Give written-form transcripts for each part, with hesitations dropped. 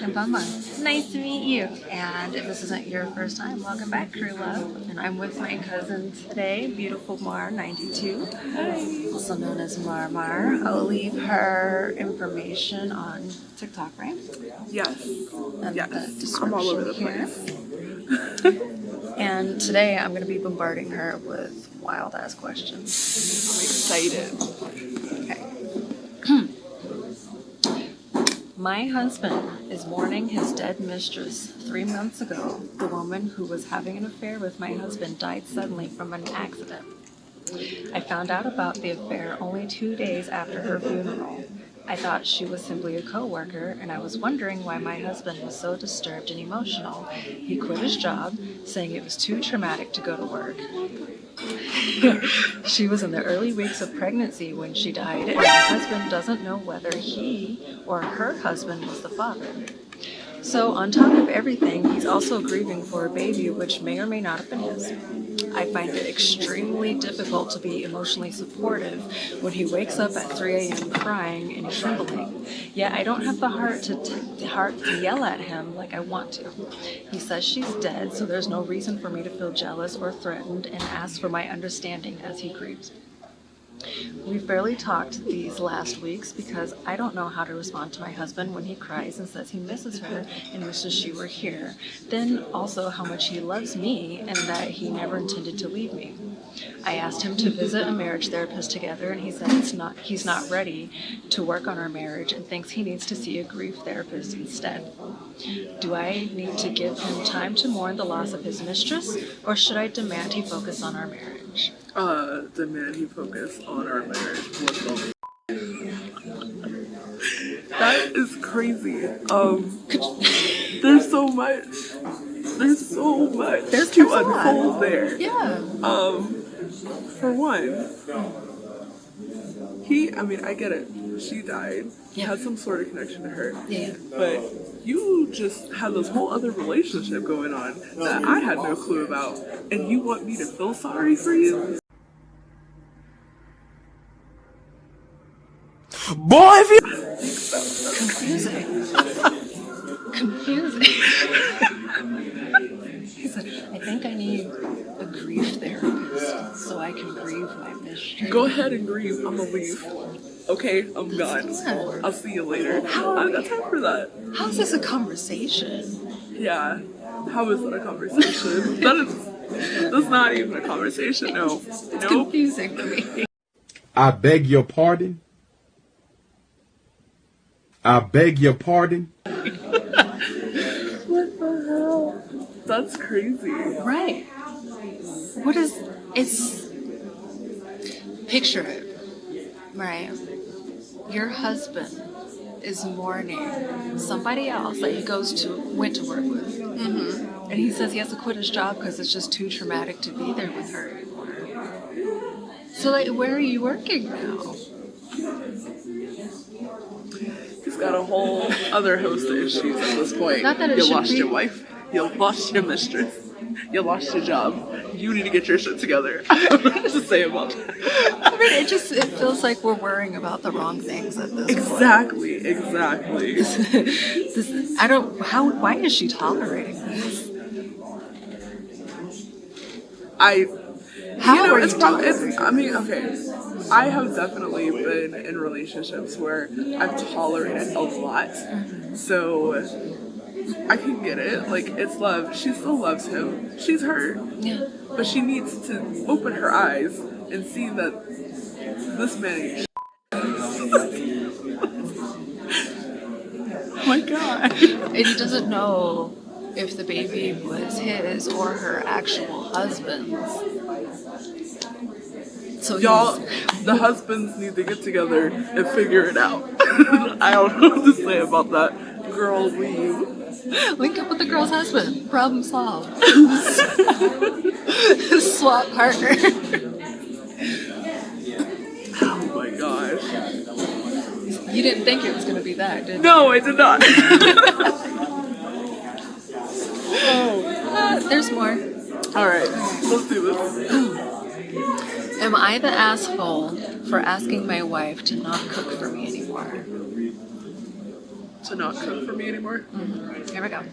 I'm Beautifulmar. Nice to meet you. And if this isn't your first time, welcome back, True Love. And I'm with my cousin today, Beautifulmar.92, also known as Mar. I'll leave her information on TikTok, right? Yes. And yes. I'm all over the place. And today I'm going to be bombarding her with wild-ass questions. I'm excited. Okay. My husband is mourning his dead mistress. 3 months ago, the woman who was having an affair with my husband died suddenly from an accident. I found out about the affair only 2 days after her funeral. I thought she was simply a co-worker, and I was wondering why my husband was so disturbed and emotional. He quit his job, saying it was too traumatic to go to work. She was in the early weeks of pregnancy when she died, and my husband doesn't know whether he or her husband was the father. So on top of everything, he's also grieving for a baby which may or may not have been his. I find it extremely difficult to be emotionally supportive when he wakes up at 3 a.m. crying and trembling. Yet I don't have the heart to yell at him like I want to. He says she's dead, so there's no reason for me to feel jealous or threatened, and asks for my understanding as he grieves. We've barely talked these last weeks because I don't know how to respond to my husband when he cries and says he misses her and wishes she were here. Then also how much he loves me and that he never intended to leave me. I asked him to visit a marriage therapist together, and he said he's not ready to work on our marriage and thinks he needs to see a grief therapist instead. Do I need to give him time to mourn the loss of his mistress, or should I demand he focus on our marriage? Demand he focus on our marriage. What the That is crazy. There's so much to unfold there. Yeah. For one, I get it. She died. Yeah. Had some sort of connection to her. Yeah. But you just had this whole other relationship going on that I had no clue about. And you want me to feel sorry for you? Boy, if you... Confusing. He said, I think I need a grief therapist so I can grieve my mistress. Go ahead and grieve. I'm gonna leave. Okay, I'm gone. I'll see you later. I don't got time for that. How is this a conversation? Yeah. How is that a conversation? That's not even a conversation. No. It's confusing to me. I beg your pardon. I beg your pardon. What the hell? That's crazy. Right. Picture it, right? Your husband is mourning somebody else that he went to work with. Mm-hmm. And he says he has to quit his job because it's just too traumatic to be there with her anymore. So, where are you working now? He's got a whole other host of issues at this point. Not that you lost your wife. You lost your mistress. You lost your job. You need to get your shit together. I don't know what to say about that. It feels like we're worrying about the wrong things at this point. Exactly. Why is she tolerating this? Okay. I have definitely been in relationships where I've tolerated a lot. So I can get it. It's love. She still loves him. She's hurt. Yeah. But she needs to open her eyes and see that this man ain't Oh my God. And he doesn't know if the baby was his or her actual husband's. So the husbands need to get together and figure it out. I don't know what to say about that. Girl, leave. Link up with the girl's husband. Problem solved. Swap partner. Oh my gosh. You didn't think it was going to be that, did you? No, I did not. There's more. Alright, let's do this. Am I the asshole for asking my wife to not cook for me anymore? to not cook for me anymore? Here we go.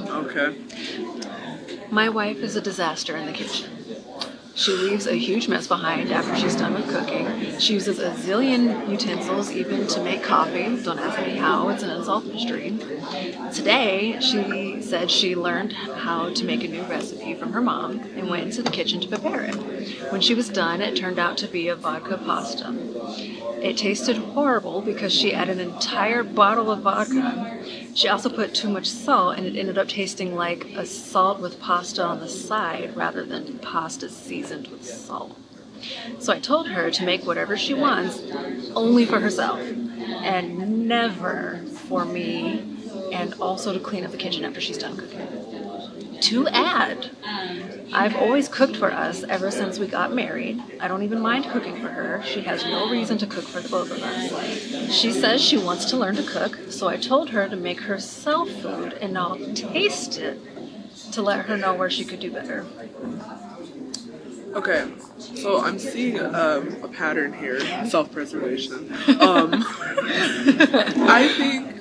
Okay. My wife is a disaster in the kitchen. She leaves a huge mess behind after she's done with cooking. She uses a zillion utensils even to make coffee. Don't ask me how, it's an unsolved mystery. Today, she said she learned how to make a new recipe from her mom and went into the kitchen to prepare it. When she was done, it turned out to be a vodka pasta. It tasted horrible because she added an entire bottle of vodka. She also put too much salt, and it ended up tasting like a salt with pasta on the side rather than pasta seasoned with salt. So I told her to make whatever she wants, only for herself, and never for me, and also to clean up the kitchen after she's done cooking. To add, I've always cooked for us ever since we got married. I don't even mind cooking for her. She has no reason to cook for the both of us. She says she wants to learn to cook, so I told her to make herself food and I'll taste it to let her know where she could do better. Okay, so I'm seeing a pattern here, self-preservation. I think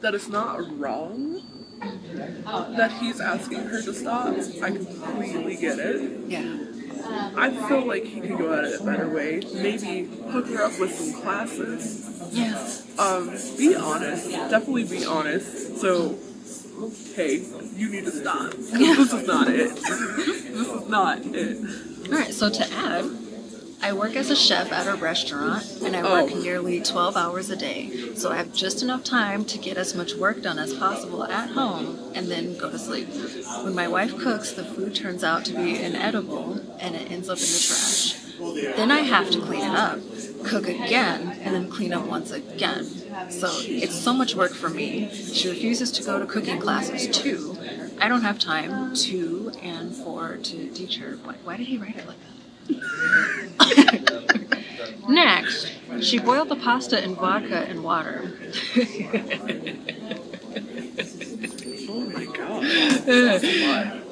that it's not wrong that he's asking her to stop. I completely get it. Yeah. I feel like he could go at it a better way. Maybe hook her up with some classes. Yeah. Be honest. Definitely be honest. So, hey, you need to stop. 'Cause this is not it. This is not it. All right, so to add, I work as a chef at a restaurant, and I work nearly 12 hours a day. So I have just enough time to get as much work done as possible at home and then go to sleep. When my wife cooks, the food turns out to be inedible and it ends up in the trash. Then I have to clean it up, cook again, and then clean up once again. So it's so much work for me. She refuses to go to cooking classes too. I don't have time to teach her. Why did he write it like that? Next, she boiled the pasta in vodka and water. Oh my god.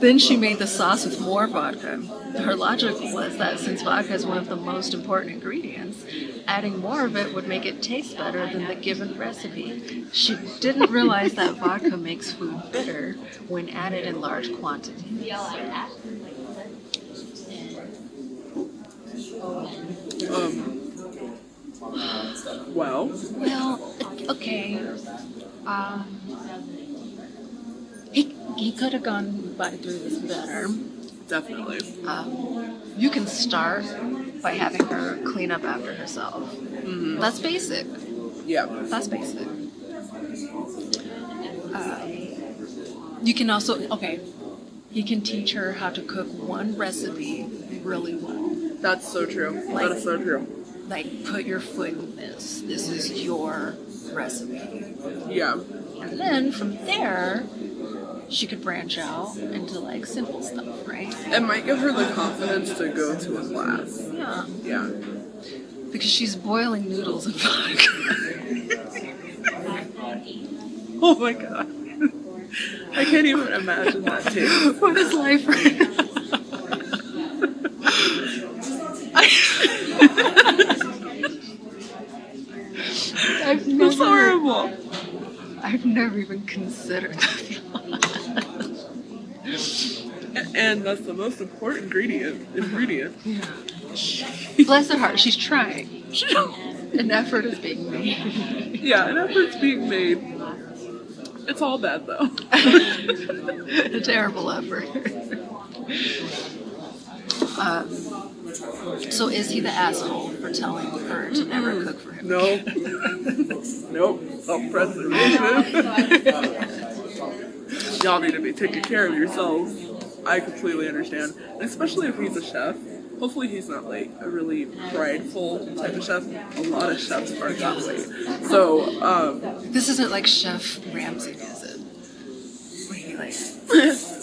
Then she made the sauce with more vodka. Her logic was that since vodka is one of the most important ingredients, adding more of it would make it taste better than the given recipe. She didn't realize that vodka makes food bitter when added in large quantities. Well, okay. He could have gone through this better. definitely. You can start by having her clean up after herself. That's basic. Yeah. That's basic. You can also, he can teach her how to cook one recipe really well. That's so true. That is so true. Like, put your foot in this. This is your recipe. Yeah. And then from there, she could branch out into like simple stuff, right? It might give her the confidence to go to a class. Yeah. Yeah. Because she's boiling noodles in vodka. Oh my god. I can't even imagine that taste. What is life right now? It's horrible. I've never even considered that. And that's the most important ingredient. Yeah. Bless her heart, she's trying. An effort is being made. Yeah, an effort's being made. It's all bad though. A terrible effort. So is he the asshole for telling her to never cook for him? No. Nope. Self-preservation. Y'all need to be taking care of yourselves. I completely understand. And especially if he's a chef. Hopefully he's not like a really prideful type of chef. A lot of chefs are that way. So, This isn't like Chef Ramsay, is it? Where he like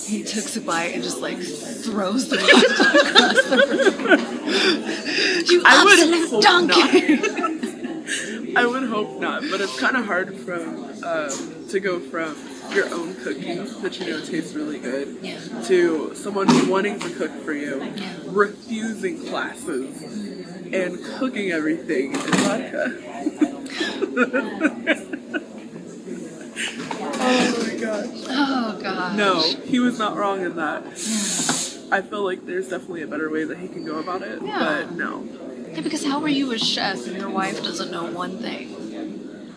he takes a bite and just like throws the pasta across the room. You absolute donkey! I would hope not, but it's kind of hard to go from your own cooking that you know tastes really good to someone wanting to cook for you, refusing classes, and cooking everything in vodka. gosh. No, he was not wrong in that. I feel like there's definitely a better way that he can go about it, Yeah. but no. Yeah, because how are you a chef and your wife doesn't know one thing?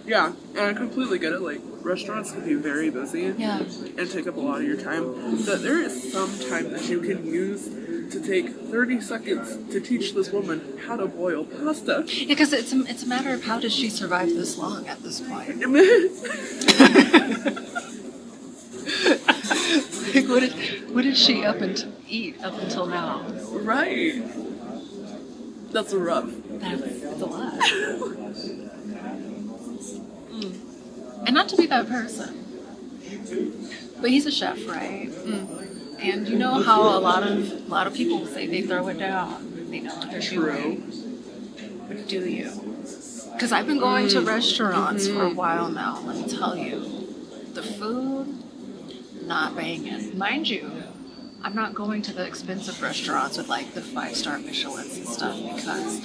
Yeah, and I completely get it. Like, restaurants can be very busy Yeah. and take up a lot of your time. But there is some time that you can use to take 30 seconds to teach this woman how to boil pasta. Yeah, because it's a matter of how does she survive this long at this point? Like, what did she eat up until now? Right. That's rough. That's a lot. And not to be that person, but he's a chef, right? And you know how a lot of people say they throw it down. They know what they're doing. Do you? Because I've been going to restaurants for a while now. Let me tell you, the food, not banging. Mind you, I'm not going to the expensive restaurants with like the 5-star Michelins and stuff because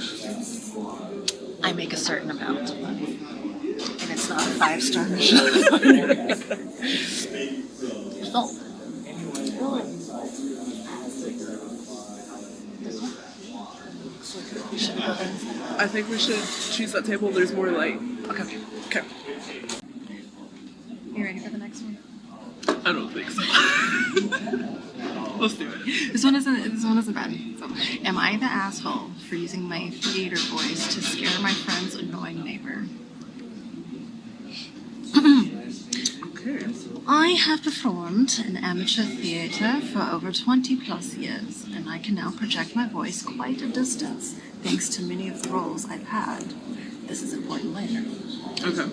I make a certain amount of money. And it's not a 5-star Michelin. So, should we go there? I think we should choose that table. There's more light. Okay. Okay. You ready for the next one? I don't think so. Let's do it. This one isn't bad. So, am I the asshole for using my theater voice to scare my friend's annoying neighbor? Okay. I have performed in amateur theatre for over 20 plus years, and I can now project my voice quite a distance thanks to many of the roles I've had. This is important later. Okay.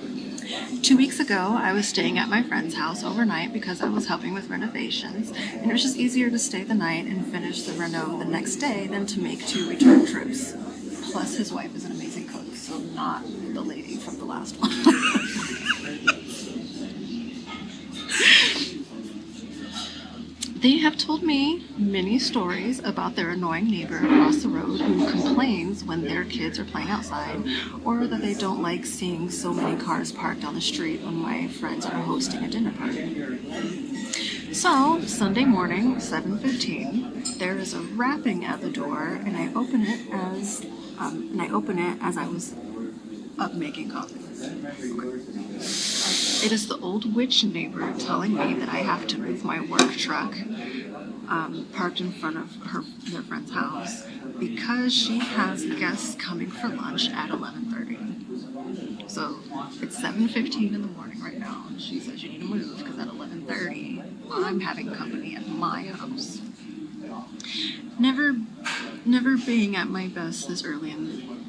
2 weeks ago, I was staying at my friend's house overnight because I was helping with renovations, and it was just easier to stay the night and finish the reno the next day than to make 2 return trips. Plus, his wife is an amazing cook, so not the lady from the last one. They have told me many stories about their annoying neighbor across the road who complains when their kids are playing outside, or that they don't like seeing so many cars parked on the street when my friends are hosting a dinner party. So, Sunday morning, 7:15, there is a rapping at the door, and I open it as I was up making coffee. It is the old witch neighbor telling me that I have to move my work truck parked in front of their friend's house because she has guests coming for lunch at 11:30. So it's 7:15 in the morning right now, and she says you need to move because at 11:30 I'm having company at my house. Never being at my best this early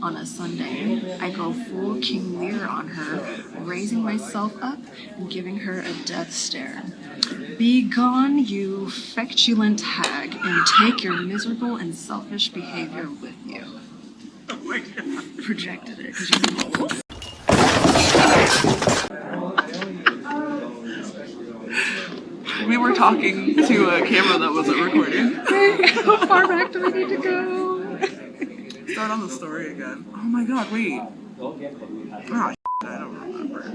on a Sunday, I go full King Lear on her, raising myself up and giving her a death stare. Be gone, you feculent hag, and take your miserable and selfish behavior with you. Oh my god. Projected it because she's like, We were talking to a camera that wasn't recording. how far back do we need to go? Start on the story again. Oh my god, wait. Ah, I don't remember.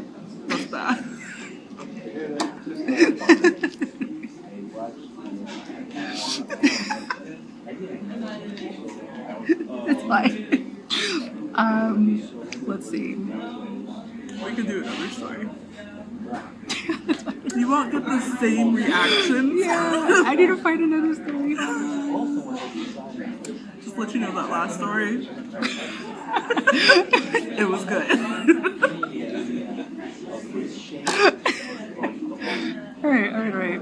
That's bad. It's fine. Let's see. We could do another story. You won't get the same reactions. Yeah, I need to find another story. Just let you know that last story. It was good. Alright.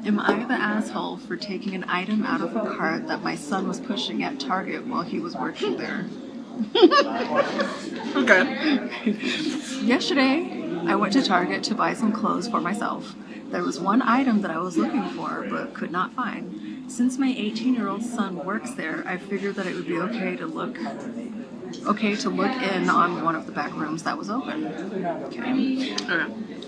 Am I the asshole for taking an item out of a cart that my son was pushing at Target while he was working there? Okay. Yesterday, I went to Target to buy some clothes for myself. There was one item that I was looking for but could not find. Since my 18-year-old son works there, I figured that it would be okay to look in on one of the back rooms that was open. Okay.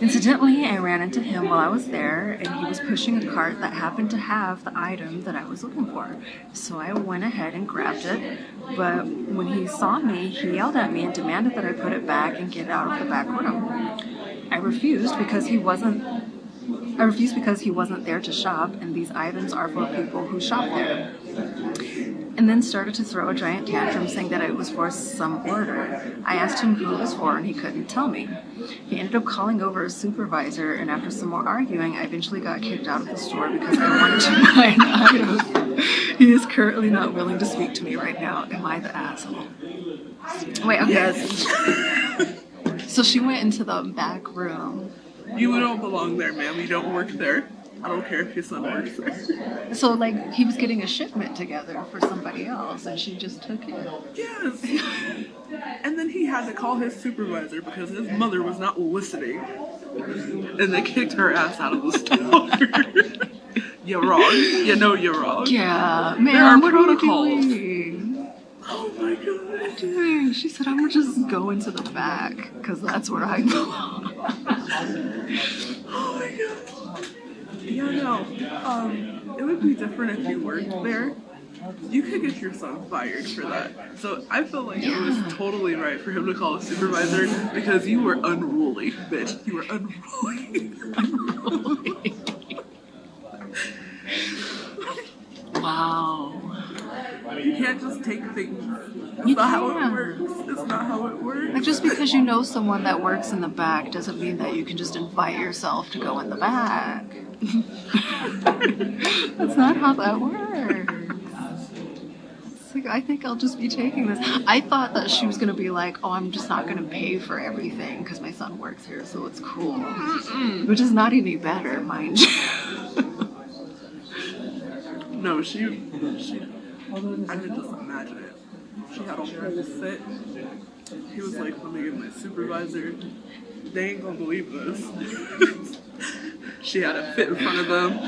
Incidentally, I ran into him while I was there, and he was pushing a cart that happened to have the item that I was looking for. So I went ahead and grabbed it, but when he saw me, he yelled at me and demanded that I put it back and get out of the back room. I refused because he wasn't I refused because he wasn't there to shop, and these items are for people who shop there. And then started to throw a giant tantrum saying that it was for some order. I asked him who it was for, and he couldn't tell me. He ended up calling over a supervisor, and after some more arguing, I eventually got kicked out of the store because I wanted to buy an item. He is currently not willing to speak to me right now. Am I the asshole? Wait, okay. Yes. So she went into the back room. You don't belong there, ma'am. You don't work there. I don't care if your son works there. So, like, he was getting a shipment together for somebody else, and she just took it. Yes. And then he had to call his supervisor because his mother was not listening. And they kicked her ass out of the store. You're wrong. You know you're wrong. Yeah, man, There are what protocols. are you doing? Oh my god. What are you doing? She said, I'm gonna just go into the back, because that's where I belong. Oh my god. Yeah, no. It would be different if you worked there. You could get your son fired for that. So I feel like it was totally right for him to call a supervisor because you were unruly, bitch. You were unruly. Wow. You can't just take things. That's You not how it can't. works. It's not how it works. Like, just because you know someone that works in the back doesn't mean that you can just invite yourself to go in the back. That's not how that works. It's like, I think I'll just be taking this. I thought that she was going to be like, oh, I'm just not going to pay for everything because my son works here, so it's cool. Which is not any better, mind you. No, she I can just imagine it. She had a whole fit. He was like, let me get my supervisor. They ain't gonna believe this. She had a fit in front of them.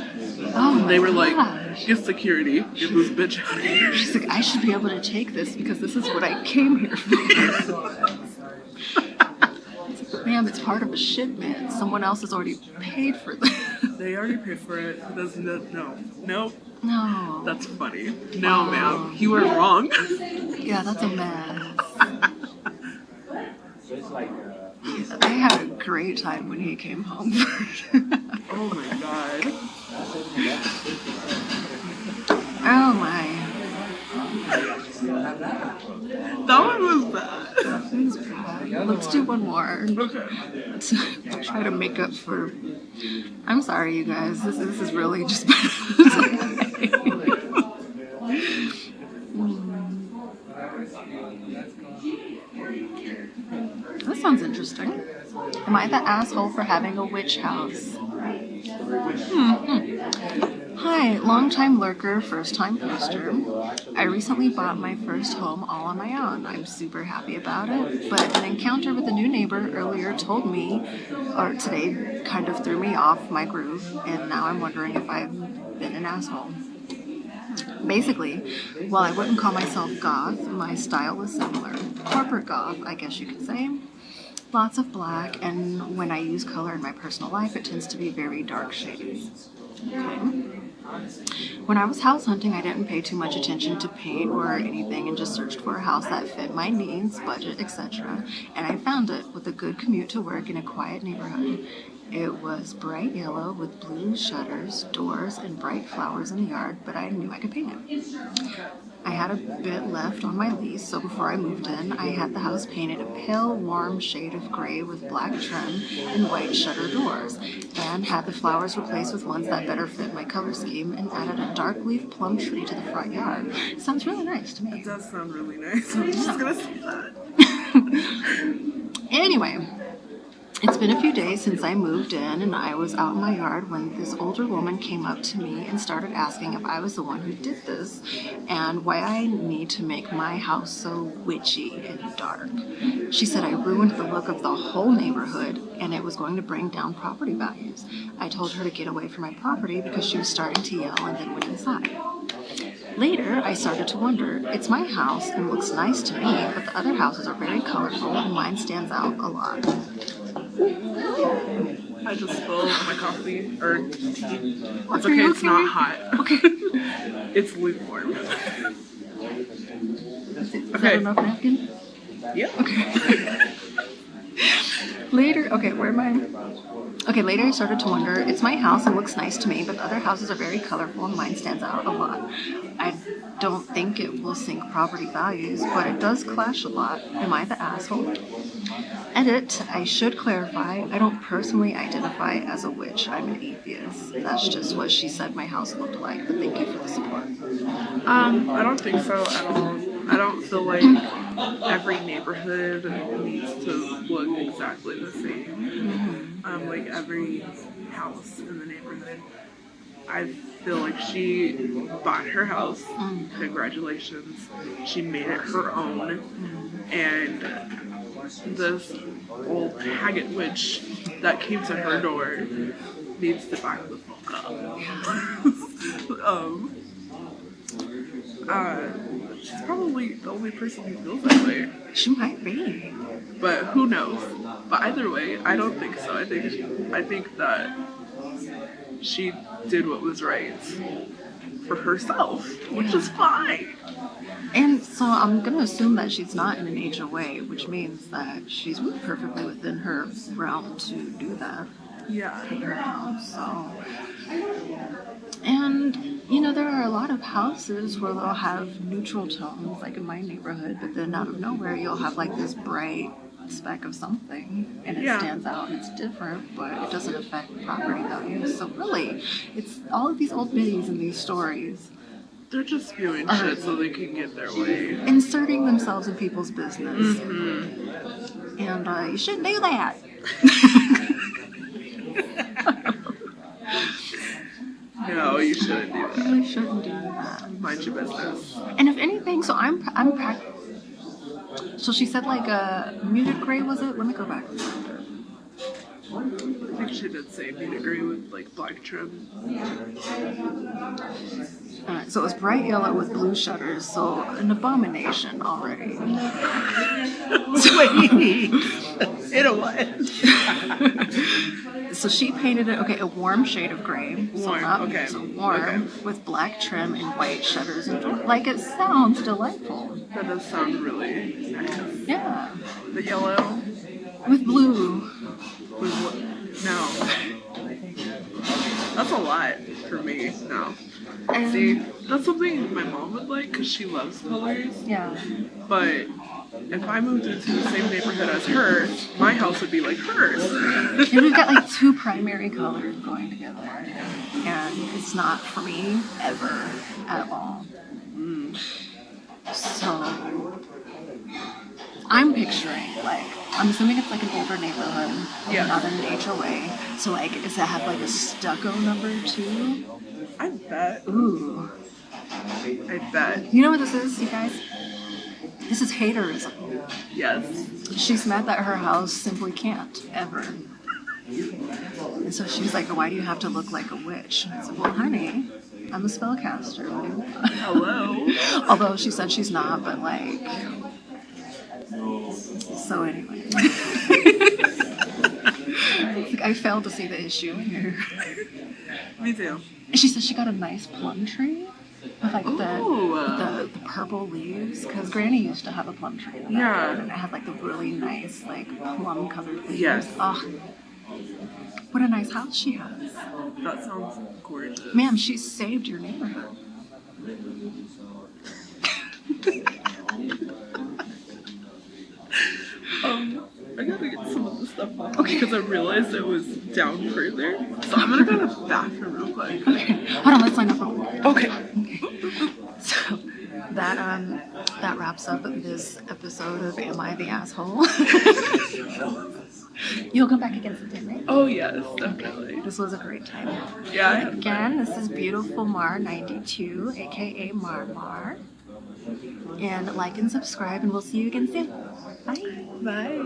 Oh, And they were like, gosh. get security. Get this bitch out of here. She's like, I should be able to take this because this is what I came here for. Ma'am, it's part of a shipment. Someone else has already paid for this. They already paid for it. That's no. No. That's funny. No, ma'am. You were wrong. Yeah, that's a mess. I had a great time when he came home. Oh my god. Oh my. That one was bad. It was bad. Let's do one more. Okay. To try to make up for. I'm sorry, you guys. This is really just bad. That sounds interesting. Am I the asshole for having a witch house? Hi, long-time lurker, first-time poster. I recently bought my first home all on my own. I'm super happy about it, but an encounter with a new neighbor earlier told me, or today kind of threw me off my groove, and now I'm wondering if I've been an asshole. Basically, while I wouldn't call myself goth, my style was similar. Corporate goth, I guess you could say. Lots of black, and when I use color in my personal life, it tends to be very dark shades. Okay. When I was house hunting, I didn't pay too much attention to paint or anything and just searched for a house that fit my needs, budget, etc. And I found it with a good commute to work in a quiet neighborhood. It was bright yellow with blue shutters, doors, and bright flowers in the yard, but I knew I could paint it. I had a bit left on my lease, so before I moved in, I had the house painted a pale, warm shade of gray with black trim and white shutter doors, and had the flowers replaced with ones that better fit my color scheme, and added a dark leaf plum tree to the front yard. Sounds really nice to me. It does sound really nice. I'm just gonna say that. Anyway, it's been a few days since I moved in, and I was out in my yard when this older woman came up to me and started asking if I was the one who did this and why I need to make my house so witchy and dark. She said I ruined the look of the whole neighborhood and it was going to bring down property values. I told her to get away from my property because she was starting to yell and then went inside. Later, I started to wonder, it's my house and looks nice to me, but the other houses are very colorful and mine stands out a lot. I just spilled my coffee or tea. It's Are okay, you it's not hot. Okay. It's lukewarm. Is that enough napkin? Yeah. Okay. Later, okay, where am I? Okay, later I started to wonder, it's my house and looks nice to me, but the other houses are very colorful and mine stands out a lot. I don't think it will sink property values, but it does clash a lot. Am I the asshole? Edit, I should clarify, I don't personally identify as a witch. I'm an atheist. That's just what she said my house looked like, but thank you for the support. I don't think so at all. I don't feel like every neighborhood needs to look exactly the same. Like every house in the neighborhood. I feel like she bought her house. Congratulations. She made it her own. And this old haggard witch that came to her door needs to back the fuck up. She's probably the only person who feels that way. She might be. But who knows? But either way, I don't think so. I think that she did what was right for herself, which is fine. And so I'm going to assume that she's not in an HOA, which means that she's perfectly within her realm to do that. Yeah. In her house, so. And, you know, there are a lot of houses where they'll have neutral tones, like in my neighborhood, but then out of nowhere you'll have like this bright speck of something, and it stands out and it's different, but it doesn't affect property values. So really, it's all of these old biddies in these stories. They're just spewing shit so they can get their way. Inserting themselves in people's business. And you shouldn't do that. No, you shouldn't do that. You shouldn't do that. Mind your business. And if anything, so so she said like a muted gray, was it? Let me go back. I think she did say muted gray with like black trim. Alright, so it was bright yellow with blue shutters, so an abomination already. Wait, in a what? So she painted it, a warm shade of gray. Warm, with black trim and white shutters and doors. Like, it sounds delightful. That does sound really nice. Yeah. The yellow? With blue. With what? No. That's a lot for me. No. And See, that's something my mom would like because she loves colors. yeah. But if I moved into the same neighborhood as her, my house would be like hers. And we've got like two primary colors going together. And it's not for me ever at all. So I'm picturing I'm assuming it's like an older neighborhood, not an HOA. So like, does it have like a stucco number too? I bet. Ooh. I bet. You know what this is, you guys? This is haterism. Yes. She's mad that her house simply can't, ever. And so she's like, why do you have to look like a witch? And I said, well, honey, I'm a spellcaster. What do you want? Hello. Although she said she's not, but like... So anyway. I failed to see the issue here. Me too. And she said she got a nice plum tree with like the purple leaves, because Granny used to have a plum tree in the backyard, and it had like the really nice like plum covered leaves. Yes. Oh, what a nice house she has. That sounds gorgeous. Ma'am, she saved your neighborhood. I gotta get some of the stuff off because I realized it was down further. So I'm gonna go to the bathroom real quick. Okay, hold on, let's line up real quick. Okay. So that wraps up this episode of Am I the Asshole? You'll come back again sometime, right? Oh yes, definitely. This was a great time. Yeah. Again, this is Beautifulmar.92, aka Mar. And like and subscribe, and we'll see you again soon. Bye. Bye.